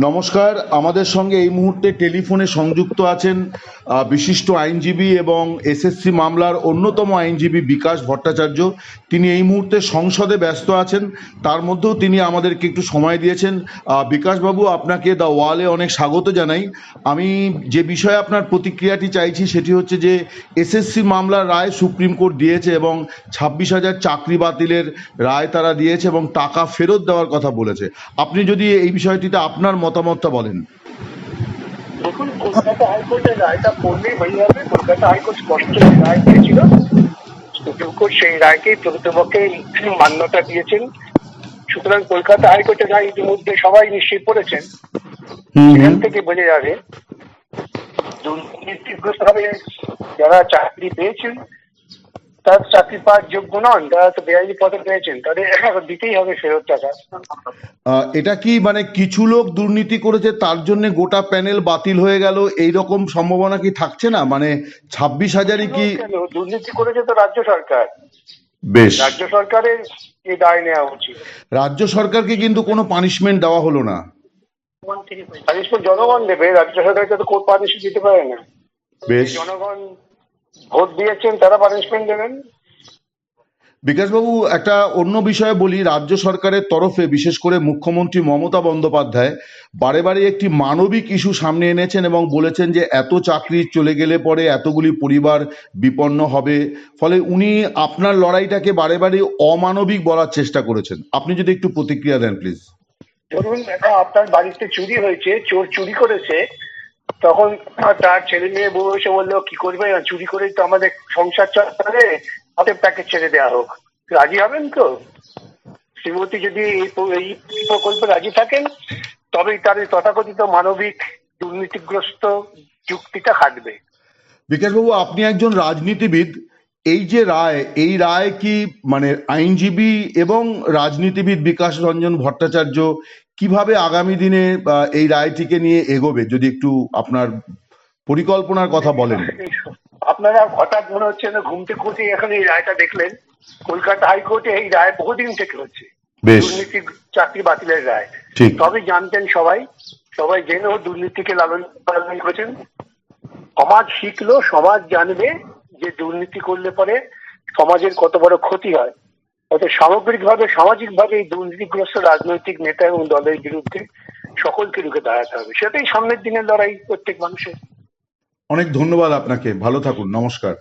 নমস্কার, আমাদের সঙ্গে এই মুহূর্তে টেলিফোনে সংযুক্ত আছেন বিশিষ্ট আইনজীবী এবং এসএসসি মামলার অন্যতম আইনজীবী বিকাশ ভট্টাচার্য। তিনি এই মুহূর্তে সংসদে ব্যস্ত আছেন, তার মধ্যেও তিনি আমাদেরকে একটু সময় দিয়েছেন। বিকাশবাবু, আপনাকে দ্য ওয়ালে অনেক স্বাগত জানাই। আমি যে বিষয়ে আপনার প্রতিক্রিয়াটি চাইছি সেটি হচ্ছে যে এসএসসি মামলার রায় সুপ্রিম কোর্ট দিয়েছে এবং 26,000 চাকরি বাতিলের রায় তারা দিয়েছে এবং টাকা ফেরত দেওয়ার কথা বলেছে। আপনি যদি এই বিষয়টিতে আপনার মতামতটা বলেন। দেখুন, কলকাতা হাইকোর্টের রায়টা পড়লেই হয়ে যাবে। কলকাতা হাইকোর্ট স্পষ্ট রায় দিয়েছিল, সুপ্রিম কোর্ট সেই রায়কেই প্রকৃতপক্ষে মান্যতা দিয়েছেন। সুতরাং কলকাতা হাইকোর্টের রায় ইতিমধ্যে সবাই নিশ্চয়ই পড়েছেন। সেখান থেকে বোঝা যাবে দুর্নীতিগ্রস্তভাবে যারা চাকরি পেয়েছেন তারা চাকরি পাওয়ার যোগ্য নন, তারা তো বেআইনি পদে পেয়েছেন, তাদের দিতেই হবে ফেরত টাকা। এটা কি মানে কিছু লোক দুর্নীতি করেছে তার জন্য গোটা প্যানেল বাতিল হয়ে গেল, এই রকম সম্ভাবনা কি থাকছে না? মানে 26,000ই কি দুর্নীতি করেছে তো রাজ্য সরকার। বেশ, রাজ্য সরকারের এই দায় নেওয়া উচিত। রাজ্য সরকারকে কিন্তু কোনো পানিশমেন্ট দেওয়া হলো না। পানিশমেন্ট জনগণ দেবে, রাজ্য সরকারকে তো কোর্ট পানিশমেন্ট দিতে পারে না। বেশ, জনগণ ভোট দিয়েছেন, তারা পানিশমেন্ট দেবেন। বিকাশবাবু, একটা অন্য বিষয়ে বলি। রাজ্য সরকারের তরফে বিশেষ করে মুখ্যমন্ত্রী মমতা বন্দ্যোপাধ্যায় বারে বারে একটি মানবিক ইস্যু সামনে এনেছেন এবং বলেছেন যে এত চাকরি চলে গেলে পরে এতগুলি পরিবার বিপন্ন হবে। ফলে উনি আপনার লড়াইটাকে বারে বারে অমানবিক বলার চেষ্টা করেছেন। আপনি যদি একটু প্রতিক্রিয়া দেন প্লিজ। ধরুন, আপনার বাড়িতে চুরি হয়েছে, চোর চুরি করেছে, তখন তার ছেলে মেয়ে বউ এসে বললো কি করবে, চুরি করেই তো আমাদের সংসার চলে, হাতে প্যাকেট ছেড়ে দেওয়া হোক, রাজি হবেন তো? শ্রীমতী যদি এই প্রকল্পে রাজি থাকেন তবেই তার তথাকথিত মানবিক দুর্নীতিগ্রস্ত যুক্তিটা খাটবে। বিকাশবাবু, আপনি একজন রাজনীতিবিদ। এই যে রায়, এই রায় কি মানে আইনজীবী এবং রাজনীতিবিদ বিকাশ রঞ্জন ভট্টাচার্য কিভাবে আগামী দিনে এই রায়টিকে নিয়ে এগোবে, যদি একটু আপনার পরিকল্পনার কথা বলেন। আপনারা হঠাৎ মনে হচ্ছে না ঘুম থেকে উঠে এখন এই রায়টা দেখলেন? কলকাতা হাইকোর্টে এই রায় বহুদিন থেকে হচ্ছে, দুর্নীতি চাকরি বাতিলের রায়। তবে জানতেন সবাই, সবাই জেনেও দুর্নীতিকে লালন পালন করেছেন। সমাজ শিখলো, সমাজ জানবে যে দুর্নীতি করলে পরে সমাজের কত বড় ক্ষতি হয়। অর্থাৎ সামগ্রিকভাবে সামাজিকভাবে এই দুর্নীতিগ্রস্ত রাজনৈতিক নেতা এবং দলের বিরুদ্ধে সকলকে রুখে দাঁড়াতে হবে। সেটাই সামনের দিনের লড়াই প্রত্যেক মানুষের। অনেক ধন্যবাদ আপনাকে, ভালো থাকুন, নমস্কার।